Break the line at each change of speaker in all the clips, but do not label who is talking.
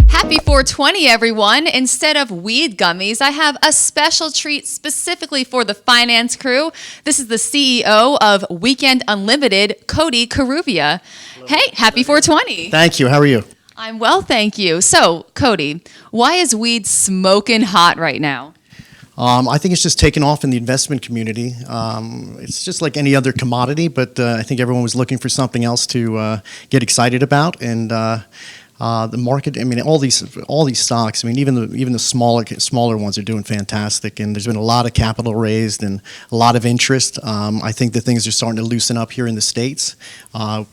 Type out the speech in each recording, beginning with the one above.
Happy 420, everyone. Instead of weed gummies, I have a special treat specifically for the finance crew. This is the CEO of Weekend Unlimited, Cory Corrubia. Hey, happy 420.
Thank you. How are you?
I'm well, thank you. So, Cory, why is weed smoking hot right now?
I think it's just taken off in the investment community. It's just like any other commodity, but I think everyone was looking for something else to get excited about, and the market. I mean, all these stocks. I mean, even the smaller ones are doing fantastic, and there's been a lot of capital raised and a lot of interest. I think that things are starting to loosen up here in the States.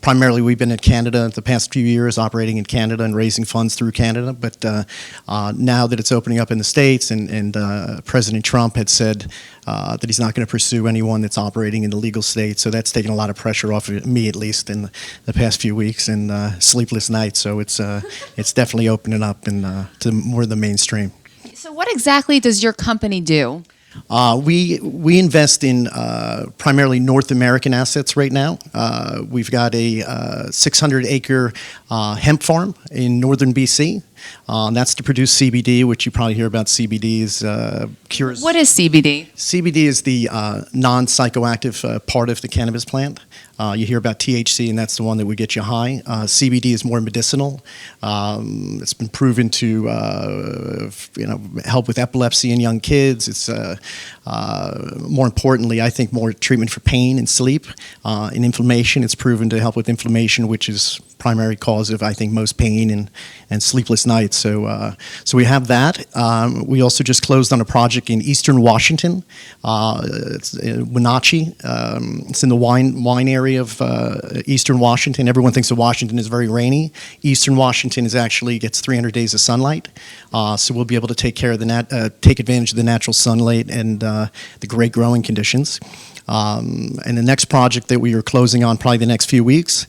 Primarily, we've been in Canada the past few years, operating in Canada and raising funds through Canada. But now that it's opening up in the States, and President Trump had said that he's not going to pursue anyone that's operating in the legal state, so that's taken a lot of pressure off of me, at least in the past few weeks, and sleepless nights. So it's definitely opening up to more of the mainstream.
So what exactly does your company do?
We invest in primarily North American assets right now. We've got a 600-acre hemp farm in northern BC. That's to produce CBD, which you probably hear about. CBD is cures.
What is CBD?
CBD is the non-psychoactive part of the cannabis plant. You hear about THC, and that's the one that would get you high. CBD is more medicinal. It's been proven to help with epilepsy in young kids. It's more importantly, I think, more treatment for pain and sleep and inflammation. It's proven to help with inflammation, which is primary cause of, I think, most pain and sleepless nights. So we have that. We also just closed on a project in eastern Washington. It's Wenatchee. It's in the wine area of eastern Washington. Everyone thinks of Washington is very rainy. Eastern Washington gets 300 days of sunlight. So we'll be able to take advantage of the natural sunlight and the great growing conditions. And the next project that we are closing on probably the next few weeks,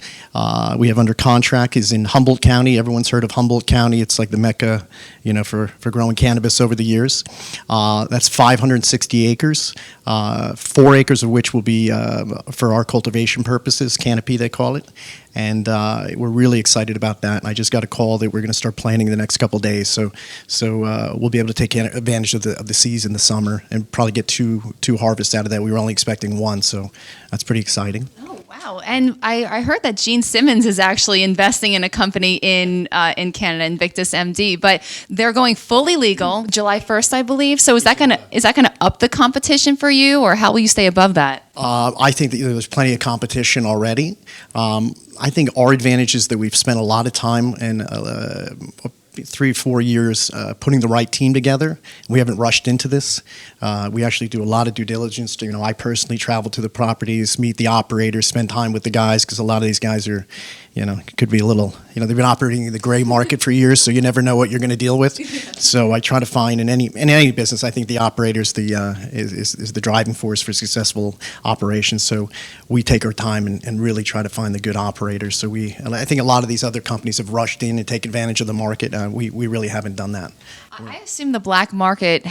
we have under contract, is in Humboldt County. Everyone's heard of Humboldt County. It's like the mecca, for growing cannabis over the years. That's 560 acres, 4 acres of which will be for our cultivation purposes, canopy they call it. And we're really excited about that. And I just got a call that we're going to start planting the next couple of days. So we'll be able to take advantage of the season, the summer, and probably get two harvests out of that. We were only expecting one, so that's pretty exciting.
Oh, wow. And I heard that Gene Simmons is actually investing in a company in Canada, Invictus MD, but they're going fully legal July 1st, I believe. So is that gonna up the competition for you, or how will you stay above that?
I think that there's plenty of competition already. I think our advantage is that we've spent a lot of time and 3-4 years putting the right team together. We haven't rushed into this. We actually do a lot of due diligence. I personally travel to the properties, meet the operators, spend time with the guys, because a lot of these guys are, could be a little, they've been operating in the gray market for years, so you never know what you're going to deal with. So I try to find in any business, I think the operators is the driving force for successful operations. So we take our time and really try to find the good operators. So I think a lot of these other companies have rushed in and take advantage of the market. We really haven't done that.
I assume the black market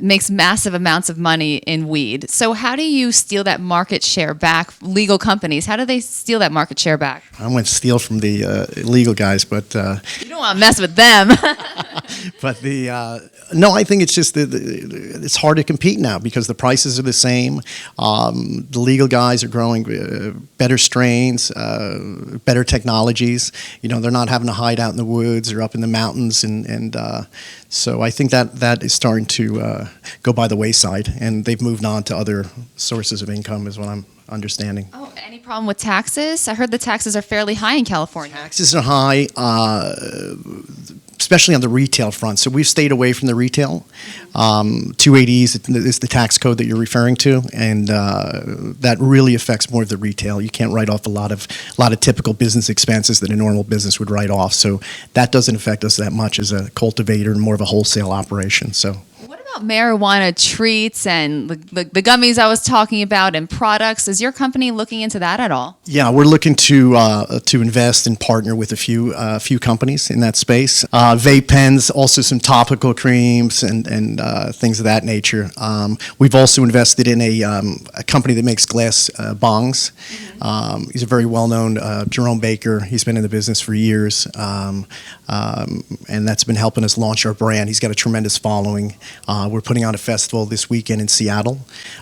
makes massive amounts of money in weed. So how do you steal that market share back? Legal companies, how do they steal that market share back?
I went steal from the legal guys, but
you don't want to mess with them.
But no, I think it's just it's hard to compete now because the prices are the same. The legal guys are growing better strains, better technologies. They're not having to hide out in the woods or up in the mountains, and so I think that is starting to go by the wayside, and they've moved on to other sources of income, is what I'm understanding.
Oh, any problem with taxes? I heard the taxes are fairly high in California.
Taxes are high, especially on the retail front. So we've stayed away from the retail. 280 is the tax code that you're referring to, and that really affects more of the retail. You can't write off a lot of typical business expenses that a normal business would write off. So that doesn't affect us that much as a cultivator and more of a wholesale operation. So.
What about marijuana treats and the gummies I was talking about and products? Is your company looking into that at all?
Yeah, we're looking to invest and partner with a few companies in that space. Vape pens, also some topical creams and things of that nature. We've also invested in a company that makes glass bongs. He's a very well-known Jerome Baker. He's been in the business for years, and that's been helping us launch our brand. He's got a tremendous following. We're putting on a festival this weekend in Seattle.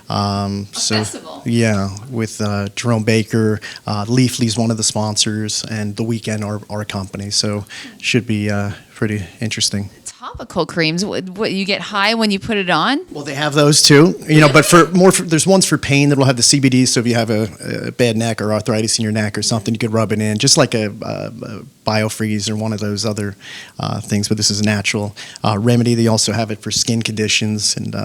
Festival?
Yeah, with Jerome Baker. Leafly's one of the sponsors, and The Weeknd, our company. So should be pretty interesting.
Topical creams. What you get high when you put it on?
Well, they have those too, but there's ones for pain that'll have the CBD. So if you have a bad neck or arthritis in your neck or something, you could rub it in, just like a BioFreeze or one of those other things. But this is a natural remedy. They also have it for skin conditions and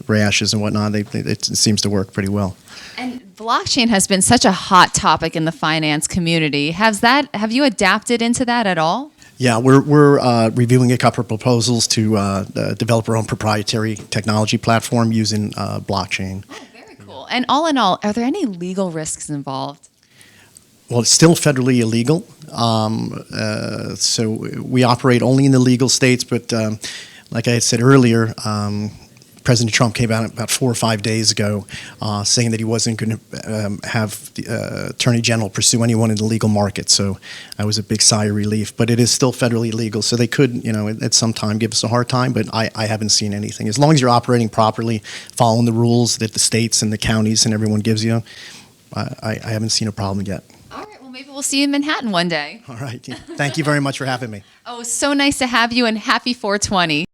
rashes and whatnot. It seems to work pretty well.
And blockchain has been such a hot topic in the finance community. Have you adapted into that at all?
Yeah, we're reviewing a couple of proposals to develop our own proprietary technology platform using blockchain.
Oh, very cool. And all in all, are there any legal risks involved?
Well, it's still federally illegal, so we operate only in the legal states. But like I had said earlier, President Trump came out about 4 or 5 days ago saying that he wasn't going to have the Attorney General pursue anyone in the legal market. So that was a big sigh of relief. But it is still federally illegal, so they could, at some time give us a hard time. But I haven't seen anything. As long as you're operating properly, following the rules that the states and the counties and everyone gives you, I haven't seen a problem yet.
All right. Well, maybe we'll see you in Manhattan one day.
All right. Thank you very much for having me.
Oh, so nice to have you, and happy 420.